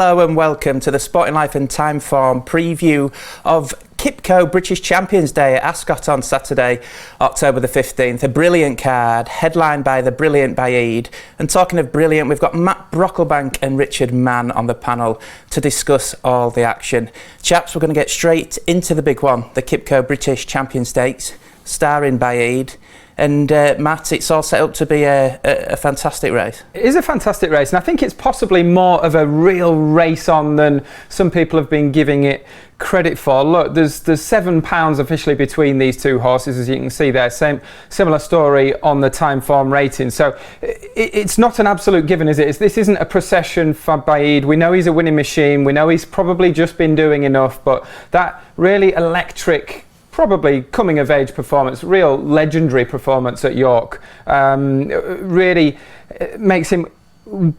Hello and welcome to the Sporting Life and Time Form preview of Qipco British Champions Day at Ascot on Saturday, October the 15th. A brilliant card, headlined by the brilliant Baaeed. And talking of brilliant, we've got Matt Brocklebank and Richard Mann on the panel to discuss all the action. Chaps, we're going to get straight into the big one, the Qipco British Champion Stakes, starring Baaeed. And Matt, it's all set up to be a fantastic race. It is a fantastic race, and I think it's possibly more of a real race on than some people have been giving it credit for. Look, there's £7 officially between these two horses, as you can see there. Similar story on the time form rating. So it's not an absolute given, is it? This isn't a procession for Baaeed. We know he's a winning machine. We know he's probably just been doing enough, but that really electric, probably coming of age performance, real legendary performance at York, really makes him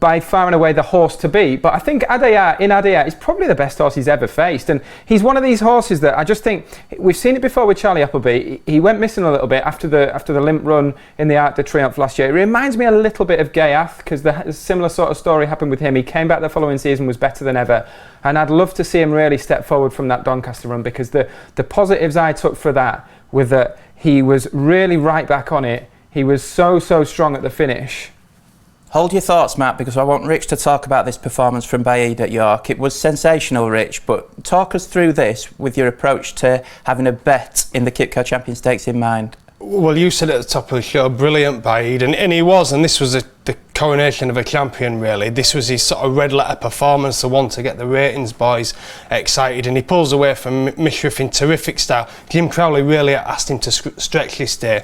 by far and away the horse to beat. But I think Adayar is probably the best horse he's ever faced, and he's one of these horses that I just think we've seen it before with Charlie Appleby. He went missing a little bit after the limp run in the Arc de Triomphe last year. It reminds me a little bit of Gaiath, because a similar sort of story happened with him. He came back the following season, was better than ever, and I'd love to see him really step forward from that Doncaster run, because the positives I took for that were that he was really right back on it. He was so strong at the finish. Hold your thoughts, Matt, because I want Rich to talk about this performance from Baaeed at York. It was sensational, Rich, but talk us through this with your approach to having a bet in the Qipco Champion Stakes in mind. Well, you said at the top of the show, brilliant Baaeed, and he was, and this was the coronation of a champion, really. This was his sort of red letter performance, the one to get the ratings boys excited, and he pulls away from Mishriff in terrific style. Jim Crowley really asked him to stretch this day.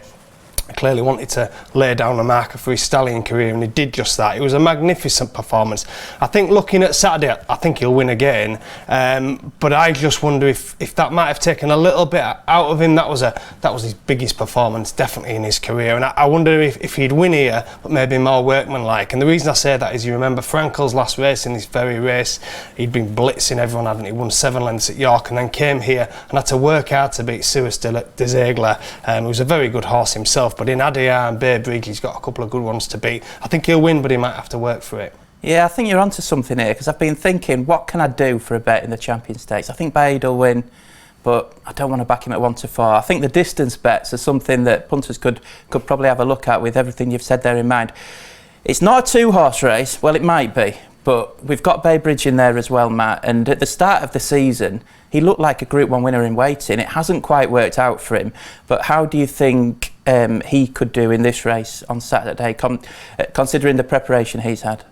Clearly wanted to lay down a marker for his stallion career, and he did just that. It was a magnificent performance. I think looking at Saturday, I think he'll win again, but I just wonder if that might have taken a little bit out of him. That was his biggest performance definitely in his career, and I wonder if he'd win here, but maybe more workmanlike. And the reason I say that is, you remember Frankel's last race in this very race, he'd been blitzing everyone, hadn't he? Won 7 lengths at York, and then came here and had to work hard to beat Suez de Zegler, who was a very good horse himself. But in Adayar and Baaeed, he's got a couple of good ones to beat. I think he'll win, but he might have to work for it. Yeah, I think you're onto something here, because I've been thinking, what can I do for a bet in the Champion Stakes? I think Baaeed will win, but I don't want to back him at 1 to 4. I think the distance bets are something that punters could probably have a look at with everything you've said there in mind. It's not a 2-horse race. Well, it might be, but we've got Bay Bridge in there as well, Matt. And at the start of the season, he looked like a Group 1 winner in waiting. It hasn't quite worked out for him, but how do you think he could do in this race on Saturday, considering the preparation he's had?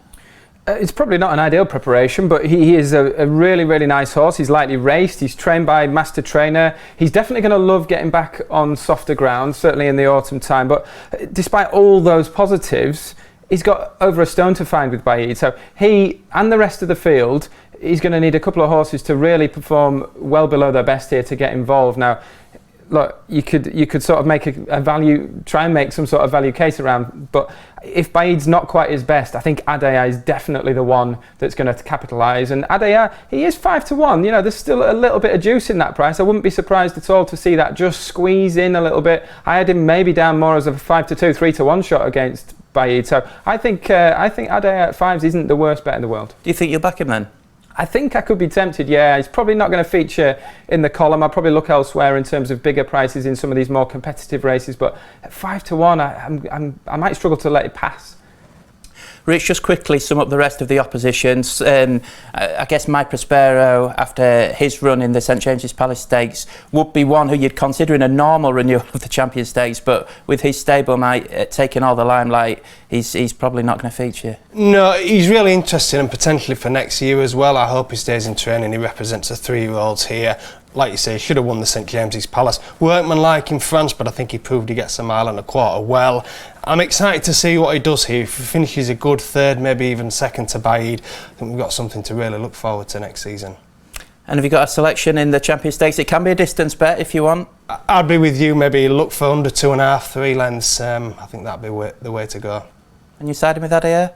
It's probably not an ideal preparation, but he is a really nice horse. He's lightly raced, he's trained by master trainer. He's definitely going to love getting back on softer ground, certainly in the autumn time. But despite all those positives, he's got over a stone to find with Baaeed. So he and the rest of the field, he's going to need a couple of horses to really perform well below their best here to get involved. Now, look, you could sort of make a value, try and make some sort of value case around, but if Baaeed's not quite his best, I think Adayar is definitely the one that's going to capitalise. And Adayar, he is 5 to 1. You know, there's still a little bit of juice in that price. I wouldn't be surprised at all to see that just squeeze in a little bit. I had him maybe down more as a 5 to 2, 3 to 1 shot against Baaeed. So I think Adayar at 5s isn't the worst bet in the world. Do you think you'll back him then? I think I could be tempted, yeah. He's probably not going to feature in the column. I'll probably look elsewhere in terms of bigger prices in some of these more competitive races, but at 5 to 1, I might struggle to let it pass. Rich, just quickly sum up the rest of the oppositions. I guess My Prospero, after his run in the St James's Palace Stakes, would be one who you'd consider in a normal renewal of the Champion Stakes, but with his stablemate taking all the limelight, he's probably not going to feature. No, he's really interesting, and potentially for next year as well. I hope he stays in training. He represents the 3-year-olds here. Like you say, he should have won the St James's Palace. Workmanlike in France, but I think he proved he gets a 1.25 miles well. I'm excited to see what he does here. If he finishes a good 3rd, maybe even 2nd to Baaeed, I think we've got something to really look forward to next season. And have you got a selection in the Champion Stakes? It can be a distance bet if you want. I'd be with you, maybe look for under 2.5, 3 lengths. I think that'd be the way to go. And you siding with Adayar?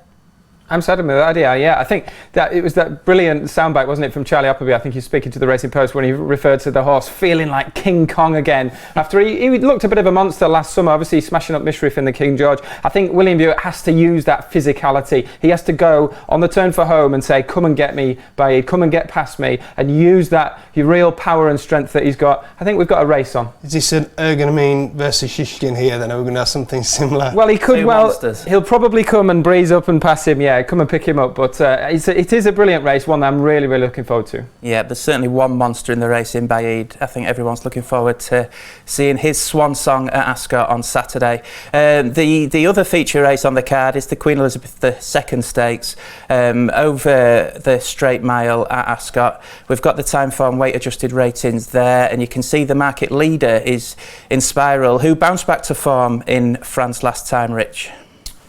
I'm sad with Adayar, yeah. I think that it was that brilliant soundbite, wasn't it, from Charlie Appleby? I think he was speaking to the Racing Post when he referred to the horse feeling like King Kong again. After he looked a bit of a monster last summer, obviously smashing up Mishriff in the King George. I think William Buick has to use that physicality. He has to go on the turn for home and say, come and get me, Baaeed, come and get past me, and use that real power and strength that he's got. I think we've got a race on. Is this an Ergonomine versus Shishkin here, then? Are we going to have something similar? Well, he could, monsters. He'll probably come and breeze up and pass him, yeah, come and pick him up. But it is a brilliant race, one that I'm really, really looking forward to. Yeah, there's certainly one monster in the race in Baaeed. I think everyone's looking forward to seeing his swan song at Ascot on Saturday. The other feature race on the card is the Queen Elizabeth II Stakes over the straight mile at Ascot. We've got the time form weight adjusted ratings there, and you can see the market leader is Inspiral, who bounced back to form in France last time, Rich.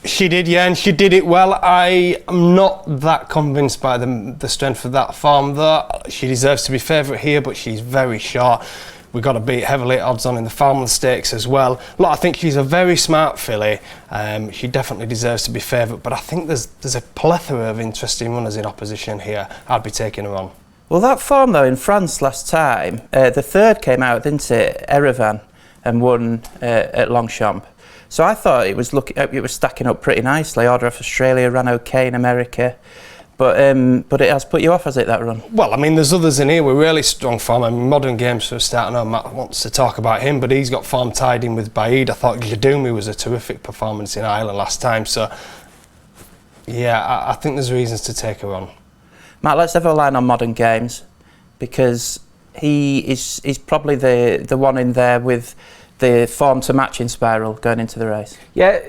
She did, yeah, and she did it well. I am not that convinced by the strength of that form, though. She deserves to be favourite here, but she's very short. We've got to beat heavily at odds on in the Farmland Stakes as well. Look, I think she's a very smart filly. She definitely deserves to be favourite, but I think there's a plethora of interesting runners in opposition here. I'd be taking her on. Well, that form, though, in France last time, the third came out, didn't it, Erevan, and won at Longchamp. So I thought it was stacking up pretty nicely. Order of Australia ran okay in America, but it has put you off, has it, that run? Well, I mean, there's others in here with really strong form. I mean, Modern Games for a start. I know Matt wants to talk about him, but he's got form tied in with Baaeed. I thought Gadumi was a terrific performance in Ireland last time. So, yeah, I think there's reasons to take her on. Matt, let's have a line on Modern Games, because he's probably the one in there with the form to match Inspiral going into the race. Yeah,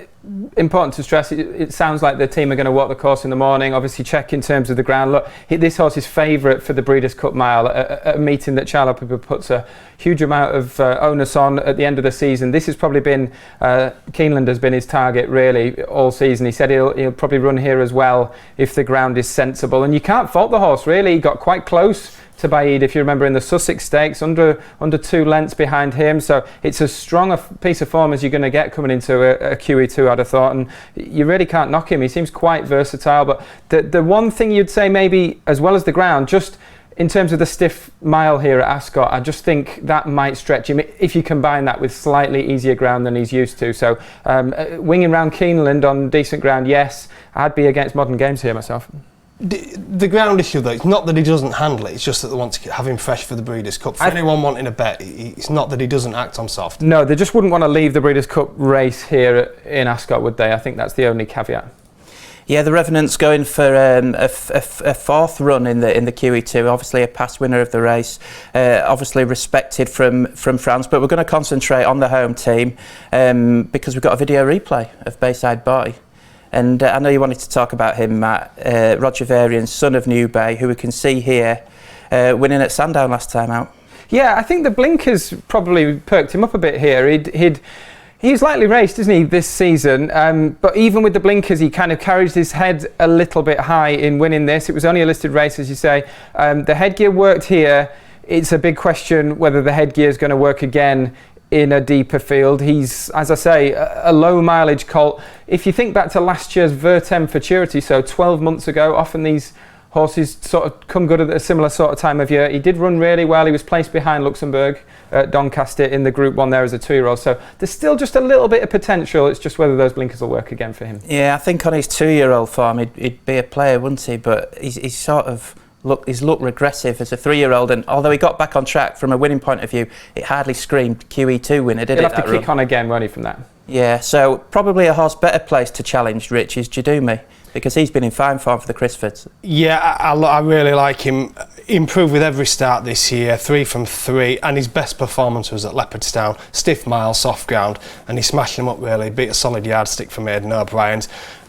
important to stress, it sounds like the team are going to walk the course in the morning, obviously check in terms of the ground. Look, this horse is favourite for the Breeders' Cup Mile, a meeting that Charlie Appleby puts a huge amount of onus on at the end of the season. This has probably been, Keeneland has been his target really all season. He said he'll probably run here as well if the ground is sensible, and you can't fault the horse really. He got quite close to Baaeed, if you remember, in the Sussex Stakes, under 2 lengths behind him. So it's as strong a piece of form as you're going to get coming into a QE2, I'd have thought, and you really can't knock him. He seems quite versatile, but the one thing you'd say maybe, as well as the ground, just in terms of the stiff mile here at Ascot, I just think that might stretch him if you combine that with slightly easier ground than he's used to. So winging round Keeneland on decent ground, yes, I'd be against Modern Games here myself. The ground issue, though, it's not that he doesn't handle it, it's just that they want to have him fresh for the Breeders' Cup. For anyone wanting a bet, it's not that he doesn't act on soft. No, they just wouldn't want to leave the Breeders' Cup race here in Ascot, would they? I think that's the only caveat. Yeah, the Revenant's going for a fourth run in the QE2, obviously a past winner of the race, obviously respected from France, but we're going to concentrate on the home team because we've got a video replay of Bayside Boy. And I know you wanted to talk about him, Matt. Roger Varian, son of New Bay, who we can see here winning at Sandown last time out. Yeah, I think the blinkers probably perked him up a bit here. He's lightly raced, isn't he, this season? But even with the blinkers, he kind of carries his head a little bit high in winning this. It was only a listed race, as you say. The headgear worked here. It's a big question whether the headgear is going to work again in a deeper field. He's, as I say, a low mileage colt. If you think back to last year's Vertem Futurity, so 12 months ago, often these horses sort of come good at a similar sort of time of year. He did run really well. He was placed behind Luxembourg at Doncaster in the Group 1 there as a 2-year-old. So there's still just a little bit of potential. It's just whether those blinkers will work again for him. Yeah, I think on his 2-year-old form, he'd be a player, wouldn't he? But he's sort of he's looked regressive as a 3-year-old, and although he got back on track from a winning point of view, it hardly screamed QE2 winner, did it? He'll have to kick on again, won't he, from that? Yeah, so probably a horse better placed to challenge Rich is Jadumi, because he's been in fine form for the Crisfords. Yeah, I really like him. Improved with every start this year, 3 from 3, and his best performance was at Leopardstown. Stiff mile, soft ground, and he smashed them up really, beat a solid yardstick for Maiden O'Brien's.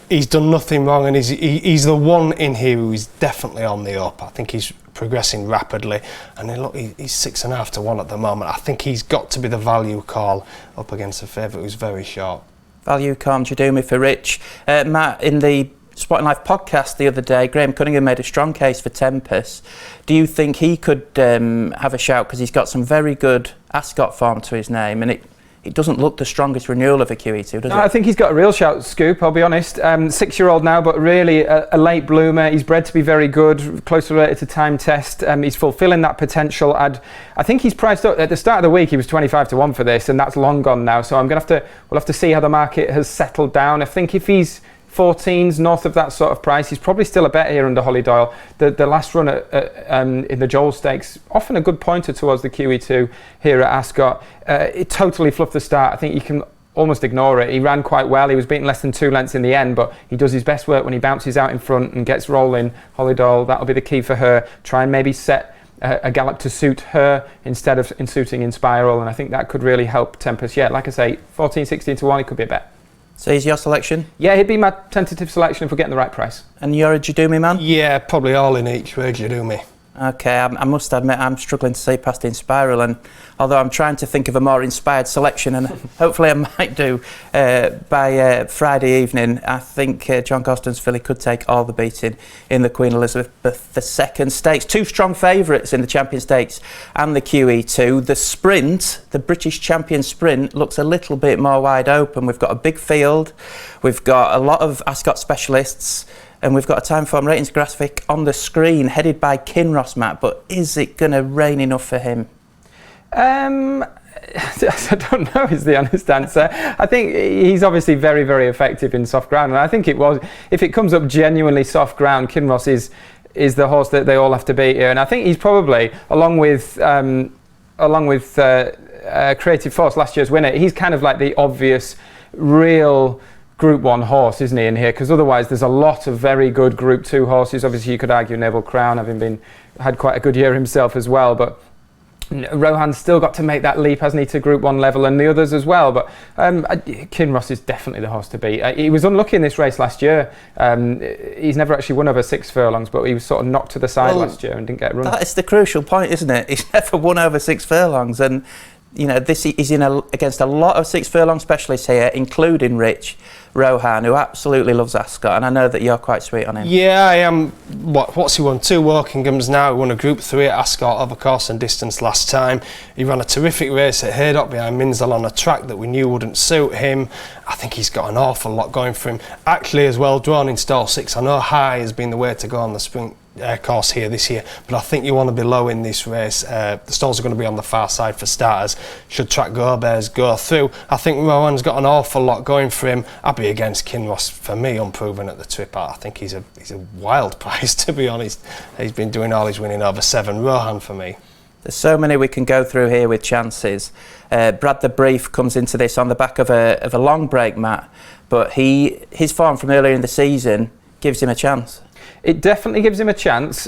He's done nothing wrong, and he's the one in here who is definitely on the up. I think he's progressing rapidly, and look, he's 6.5 to 1 at the moment. I think he's got to be the value call up against a favourite who's very short. Value call, Jadumi for Rich. Matt, in the Sporting Life podcast the other day, Graham Cunningham made a strong case for Tempest. Do you think he could have a shout, because he's got some very good Ascot form to his name, and it doesn't look the strongest renewal of a QE2, does it? I think he's got a real shout, Scoop, I'll be honest. 6-year-old now, but really a late bloomer. He's bred to be very good, closely related to Time Test. He's fulfilling that potential. I think he's priced up. At the start of the week, he was 25-1 for this, and that's long gone now. So we'll have to see how the market has settled down. I think if he's 14s north of that sort of price, he's probably still a bet here under Holly Doyle. The last run in the Joel Stakes, often a good pointer towards the QE2 here at Ascot. It totally fluffed the start. I think you can almost ignore it. He ran quite well. He was beaten less than 2 lengths in the end, but he does his best work when he bounces out in front and gets rolling. Holly Doyle, that'll be the key for her. Try and maybe set a gallop to suit her instead of suiting in Spiral, and I think that could really help Tempest. Yeah, like I say, 14-16-1, it could be a bet. So he's your selection? Yeah, he'd be my tentative selection if we're getting the right price. And you're a Jadumi man? Yeah, probably all in each way, Jadumi. Okay, I must admit I'm struggling to see past In Spiral, and although I'm trying to think of a more inspired selection, and hopefully I might do by Friday evening, I think John Gosden's filly could take all the beating in the Queen Elizabeth II Stakes. 2 strong favourites in the Champion Stakes and the QE2. The sprint, the British Champion Sprint, looks a little bit more wide open. We've got a big field, we've got a lot of Ascot specialists, and we've got a time form ratings graphic on the screen headed by Kinross, Matt, but is it going to rain enough for him? I don't know is the honest answer. I think he's obviously very, very effective in soft ground, and I think if it comes up genuinely soft ground, Kinross is the horse that they all have to beat here, and I think he's probably, along with Creative Force, last year's winner, he's kind of like the obvious real Group 1 horse, isn't he, in here? Because otherwise there's a lot of very good Group 2 horses. Obviously you could argue Naval Crown, having had quite a good year himself as well, but Rohan's still got to make that leap, hasn't he, to Group 1 level, and the others as well. But Kinross is definitely the horse to beat. He was unlucky in this race last year. He's never actually won over 6 furlongs, but he was sort of knocked to the side last year and didn't get a run. That is the crucial point, isn't it? He's never won over 6 furlongs, and you know, he's against a lot of 6 furlong specialists here, including Rich Rohan, who absolutely loves Ascot, and I know that you're quite sweet on him. Yeah, I am. What's he won? 2 Walkingham's now. He won a Group 3 at Ascot over course and distance last time. He ran a terrific race at Haydock behind Minzel on a track that we knew wouldn't suit him. I think he's got an awful lot going for him. Actually, as well, drawn in stall 6. I know high has been the way to go on the sprint course here this year, but I think you want to be low in this race. The stalls are going to be on the far side for starters. Should track go bears go through. I think Rowan's got an awful lot going for him. I'd be against Kinross, for me, unproven at the trip. I think he's a wild price, to be honest. He's been doing all his winning over 7. Rohan for me. There's so many we can go through here with chances. Brad the Brief comes into this on the back of a long break, Matt, but his form from earlier in the season gives him a chance. It definitely gives him a chance.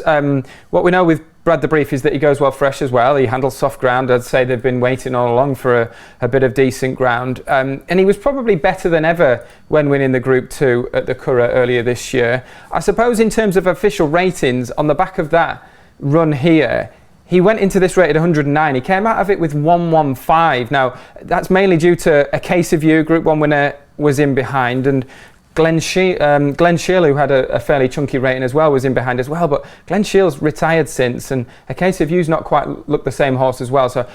What we know with Brad the Brief is that he goes well fresh as well. He handles soft ground. I'd say they've been waiting all along for a bit of decent ground. And he was probably better than ever when winning the Group 2 at the Curragh earlier this year. I suppose in terms of official ratings, on the back of that run here, he went into this rated 109. He came out of it with 115. Now, that's mainly due to a case of you. Group 1 winner was in behind, and Glenn Shiel, who had a fairly chunky rating as well, was in behind as well, but Glenn Shiel's retired since, and A Case of You's not quite looked the same horse as well. So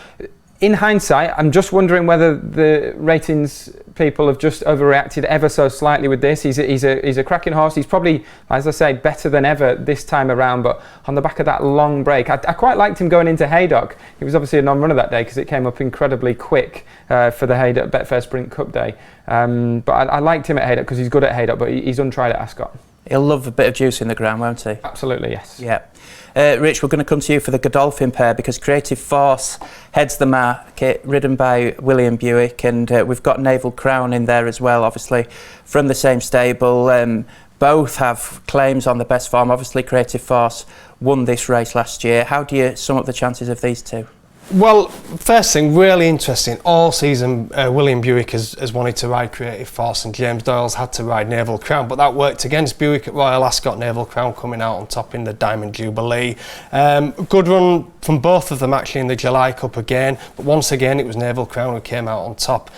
in hindsight, I'm just wondering whether the ratings people have just overreacted ever so slightly with this. He's a cracking horse. He's probably, as I say, better than ever this time around, but on the back of that long break, I quite liked him going into Haydock. He was obviously a non-runner that day because it came up incredibly quick for the Haydock Betfair Sprint Cup day. But I liked him at Haydock because he's good at Haydock, but he's untried at Ascot. He'll love a bit of juice in the ground, won't he? Absolutely, yes. Yeah. Rich, we're going to come to you for the Godolphin pair because Creative Force heads the market, ridden by William Buick, and we've got Naval Crown in there as well, obviously from the same stable. Both have claims on the best form. Obviously, Creative Force won this race last year. How do you sum up the chances of these two? Well, first thing, really interesting. All season, William Buick has wanted to ride Creative Force, and James Doyle's had to ride Naval Crown, but that worked against Buick at Royal Ascot. Naval Crown coming out on top in the Diamond Jubilee. Good run from both of them actually in the July Cup again, but once again it was Naval Crown who came out on top.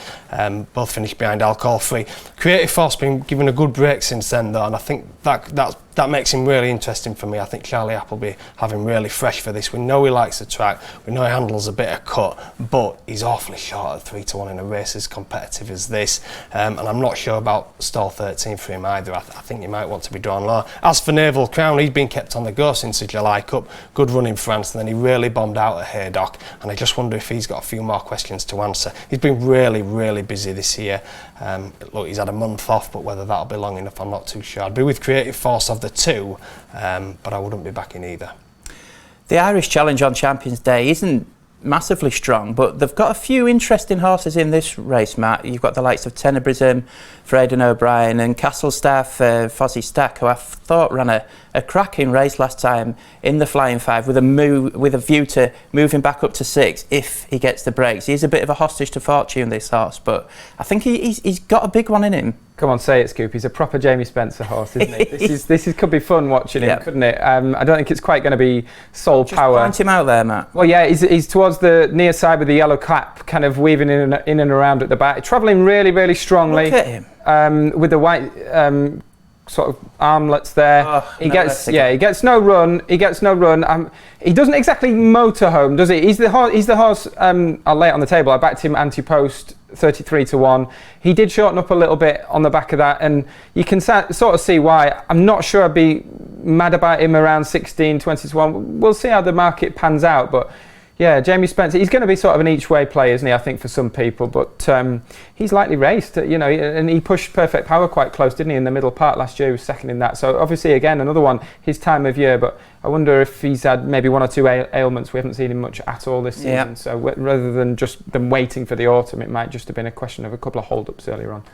Both finished behind alcohol free. Creative Force been given a good break since then though, and I think that makes him really interesting for me. I think Charlie Appleby have him really fresh for this. We know he likes the track, we know he handles a bit of cut, but he's awfully short at 3-1 in a race as competitive as this, and I'm not sure about stall 13 for him either. I think you might want to be drawn low. As for Naval Crown, he's been kept on the go since the July Cup. Good run in France, and then he really bombed out at Haydock, and I just wonder if he's got a few more questions to answer. He's been really busy this year. Look, he's had a month off, but whether that'll be long enough, I'm not too sure. I'd be with Creative Force of the two, but I wouldn't be backing either. The Irish Challenge on Champions Day isn't massively strong, but they've got a few interesting horses in this race, Matt. You've got the likes of Tenebrism for Aidan O'Brien and Castlestaff Fozzie Stack, who I thought ran a cracking race last time in the Flying Five with a view to moving back up to 6 if he gets the breaks. He's a bit of a hostage to fortune, this horse, but I think he's got a big one in him. Come on, say it, Scoop. He's a proper Jamie Spencer horse, isn't he? This could be fun watching him, couldn't it? I don't think it's quite going to be sole power. Point him out there, Matt. Well, yeah, he's towards the near side with the yellow cap, kind of weaving in and around at the back, travelling really strongly. Look at him. With the white sort of armlets there. Oh, he gets no run. He doesn't exactly motor home, does he? He's the horse. I'll lay it on the table. I backed him anti-post 33-1. He did shorten up a little bit on the back of that, and you can sort of see why. I'm not sure I'd be mad about him around 16-20-1. We'll see how the market pans out, but yeah, Jamie Spencer, he's going to be sort of an each-way play, isn't he, I think, for some people, but he's lightly raced, and he pushed Perfect Power quite close, didn't he, in the middle part last year. He was second in that, so obviously, again, another one, his time of year, but I wonder if he's had maybe one or two ailments. We haven't seen him much at all this season, so rather than just them waiting for the autumn, it might just have been a question of a couple of hold-ups earlier on.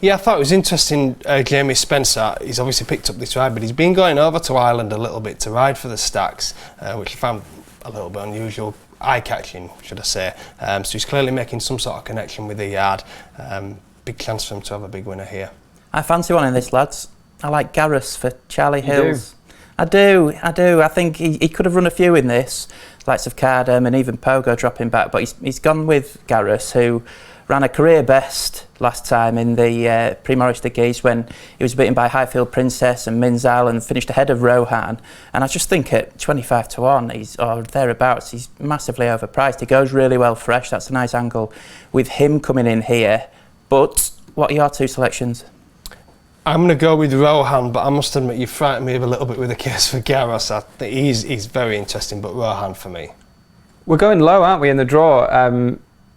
Yeah, I thought it was interesting, Jamie Spencer, he's obviously picked up this ride, but he's been going over to Ireland a little bit to ride for the Stacks, which I found a little bit unusual, eye-catching, should I say. So he's clearly making some sort of connection with the yard. Big chance for him to have a big winner here. I fancy one in this, lads. I like Garrus for Charlie Hills. I do. I think he could have run a few in this, likes of Cardam and even Pogo dropping back, but he's gone with Garrus, who ran a career best last time in the Prix Maurice de Guise when he was beaten by Highfield Princess and Minzal and finished ahead of Rohan. And I just think at 25-1 or thereabouts, he's massively overpriced. He goes really well fresh. That's a nice angle with him coming in here. But what are your two selections? I'm going to go with Rohan, but I must admit you frightened me a little bit with the case for Garrus. I think he's very interesting, but Rohan for me. We're going low, aren't we, in the draw?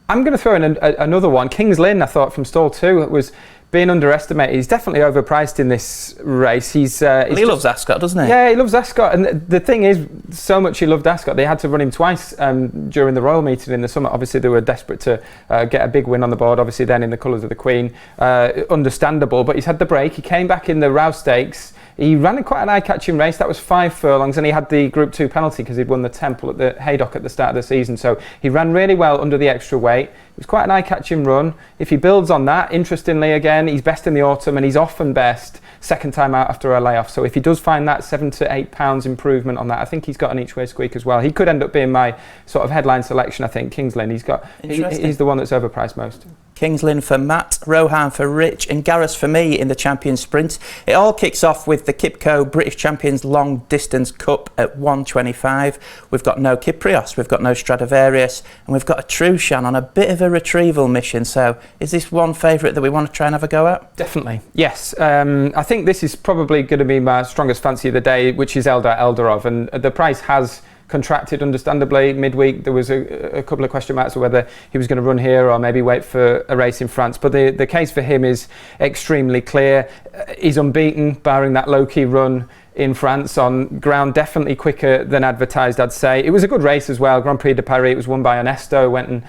I'm going to throw in another one. King's Lynn, I thought, from stall 2, was being underestimated. He's definitely overpriced in this race. He loves Ascot, doesn't he? Yeah, he loves Ascot. And the thing is, so much he loved Ascot, they had to run him twice during the Royal Meeting in the summer. Obviously, they were desperate to get a big win on the board, obviously then in the colours of the Queen. Understandable, but he's had the break. He came back in the Rouse Stakes. He ran quite an eye-catching race. That was 5 furlongs, and he had the Group 2 penalty because he'd won the Temple at the Haydock at the start of the season. So he ran really well under the extra weight. It was quite an eye-catching run. If he builds on that, interestingly, again, he's best in the autumn, and he's often best second time out after a layoff. So if he does find that £7 to £8 improvement on that, I think he's got an each-way squeak as well. He could end up being my sort of headline selection, I think, King's Lynn. He's the one that's overpriced most. King's Lynn for Matt, Rohan for Rich and Garrus for me in the Champion Sprint. It all kicks off with the Qipco British Champions Long Distance Cup at 1:25. We've got no Kyprios, we've got no Stradivarius, and we've got a Trushan on a bit of a retrieval mission. So is this one favourite that we want to try and have a go at? Definitely, yes. I think this is probably going to be my strongest fancy of the day, which is Eldar Eldarov, and the price has contracted understandably midweek. There was a couple of question marks of whether he was going to run here or maybe wait for a race in France, but the case for him is extremely clear. He's unbeaten barring that low-key run in France on ground, definitely quicker than advertised, I'd say. It was a good race as well. Grand Prix de Paris, it was won by Ernesto, went and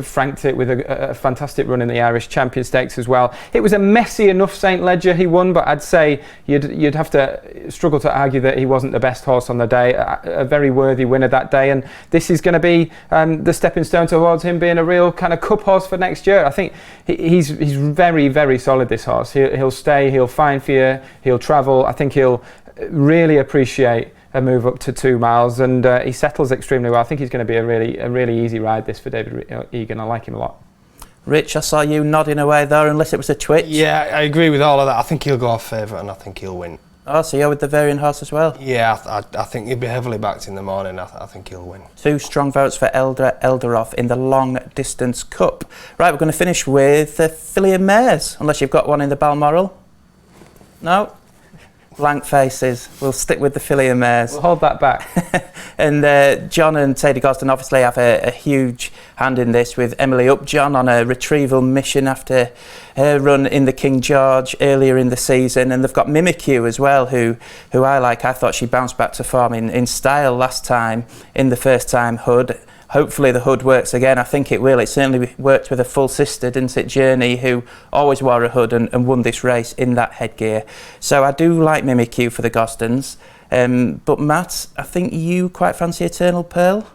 franked it with a fantastic run in the Irish Champion Stakes as well. It was a messy enough St Leger he won, but I'd say you'd have to struggle to argue that he wasn't the best horse on the day. A very worthy winner that day, and this is going to be the stepping stone towards him being a real kind of cup horse for next year. I think he's very, very solid, this horse. He'll stay, he'll find fear, he'll travel. I think he'll really appreciate a move up to 2 miles, and he settles extremely well. I think he's going to be a really easy ride this for David Egan. I like him a lot. Rich, I saw you nodding away there, unless it was a twitch. Yeah, I agree with all of that. I think he'll go off favourite and I think he'll win. Oh, so you're with the variant horse as well? Yeah, I think he'll be heavily backed in the morning. I think he'll win. 2 strong votes for Eldaroff in the long distance cup. Right, we're going to finish with the filly and mares, unless you've got one in the Balmoral. No? Blank faces. We'll stick with the filly and mares. We'll hold that back. And John and Sadie Gosden obviously have a huge hand in this, with Emily Upjohn on a retrieval mission after her run in the King George earlier in the season, and they've got Mimikyu as well, who I like. I thought she bounced back to form in style last time in the first time hood. Hopefully the hood works again. I think it will. It certainly worked with a full sister, didn't it, Journey, who always wore a hood and won this race in that headgear. So I do like Mimikyu for the Gosdens. But Matt, I think you quite fancy Eternal Pearl?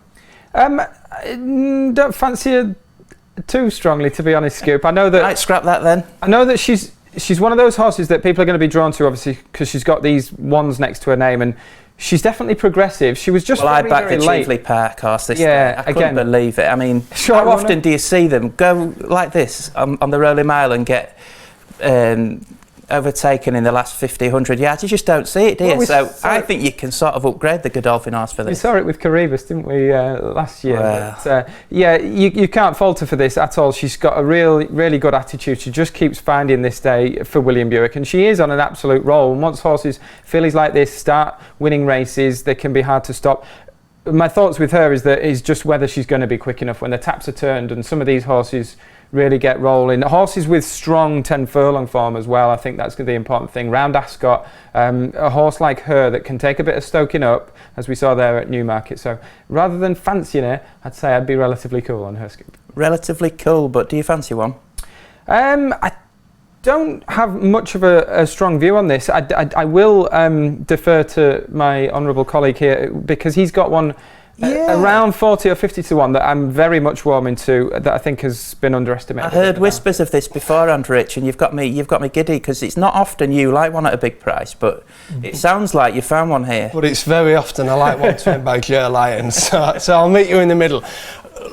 I don't fancy her too strongly, to be honest, Scoop. I know that. Right, scrap that then. I know that she's one of those horses that people are going to be drawn to, obviously, because she's got these ones next to her name, and she's definitely progressive. She was just I very, backed very the late. Cheveley Park horse this Yeah, day. I couldn't believe it. I mean, Short how runner. often do you see them go like this on the Rolling Mile and get overtaken in the last 50, 100 yards? You just don't see it, do you? So I think you can sort of upgrade the Godolphin horse for this. We saw it with Caribus, didn't we, last year? Well. But, yeah, you can't fault her for this at all. She's got a really good attitude. She just keeps finding this day for William Buick, and she is on an absolute roll. And once horses, fillies like this, start winning races, they can be hard to stop. My thoughts with her is just whether she's going to be quick enough when the taps are turned, and some of these horses really get rolling. Horses with strong 10 furlong form as well, I think that's the important thing. Round Ascot, a horse like her that can take a bit of stoking up, as we saw there at Newmarket. So rather than fancying her, I'd say I'd be relatively cool on her, Scoop. Relatively cool, but do you fancy one? I don't have much of a strong view on this. I will defer to my honourable colleague here, because he's got one around 40 or 50 to 1 that I'm very much warming to, that I think has been underestimated. I heard whispers of this beforehand, Rich, and you've got me giddy, because it's not often you like one at a big price, but it sounds like you found one here. But it's very often I like one to win by Claire Lyons, so I'll meet you in the middle.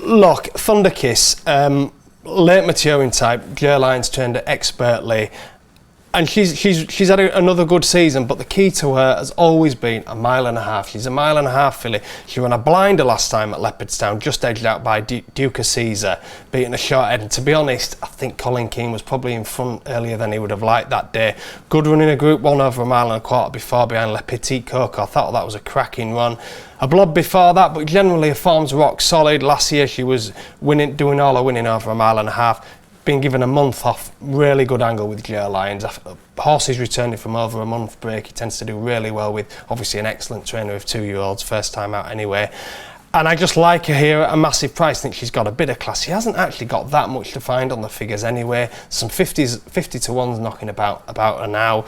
Look, Thunder Kiss, late maturing type. Claire Lyons turned it expertly, and she's had another good season, but the key to her has always been 1.5 miles. She's 1.5 miles filly. She ran a blinder last time at Leopardstown, just edged out by Duke of Caesar, beating a short head. And to be honest, I think Colin Keane was probably in front earlier than he would have liked that day. Good run in a Group 1 over 1.25 miles before, behind Le Petit Coco. I thought that was a cracking run. A blob before that, but generally her form's rock solid. Last year she was doing all her winning over 1.5 miles. Been given a month off, really good angle with Claire Lyons. Horses returning from over a month break, he tends to do really well with, obviously, an excellent trainer of 2-year-olds, first time out anyway. And I just like her here at a massive price. I think she's got a bit of class. She hasn't actually got that much to find on the figures anyway. Some 50 to 1s knocking about her now.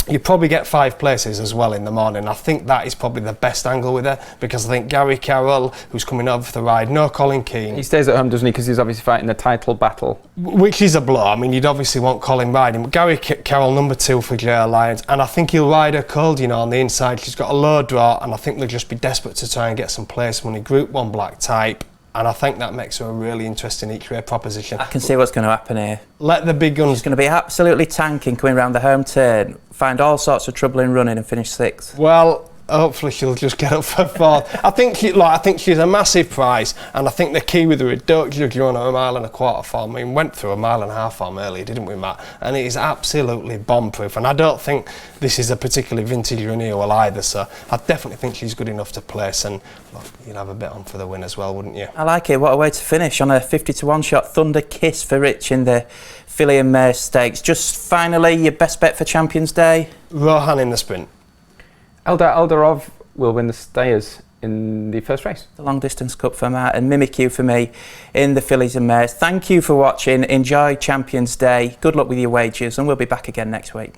You probably get 5 places as well in the morning. I think that is probably the best angle with her, because I think Gary Carroll, who's coming over for the ride, no Colin Keane. He stays at home, doesn't he, because he's obviously fighting the title battle. Which is a blow. I mean, you'd obviously want Colin riding, but Gary Carroll, number 2 for Claire Lyons, and I think he'll ride her cold, on the inside. She's got a low draw, and I think they'll just be desperate to try and get some place money. Group 1 black type. And I think that makes her a really interesting each-way proposition. I can see what's going to happen here. Let the big guns... She's going to be absolutely tanking coming round the home turn, find all sorts of trouble in running and finish 6th. Well, hopefully she'll just get up for 4th. I think she's a massive prize, and I think the key with her is don't judge her on her 1.25 mile form. I mean, went through a 1.5 mile form earlier, didn't we, Matt? And it is absolutely bomb-proof, and I don't think this is a particularly vintage renewal either, so I definitely think she's good enough to place, and look, you'd have a bet on for the win as well, wouldn't you? I like it. What a way to finish on a 50 to 1 shot. Thunder Kiss for Rich in the filly and mare stakes. Just finally, your best bet for Champions Day? Rohan in the sprint. Eldarov will win the Stayers in the first race. The long distance cup for Matt, and Mimikyu for me in the fillies and mares. Thank you for watching. Enjoy Champions Day. Good luck with your wagers, and we'll be back again next week.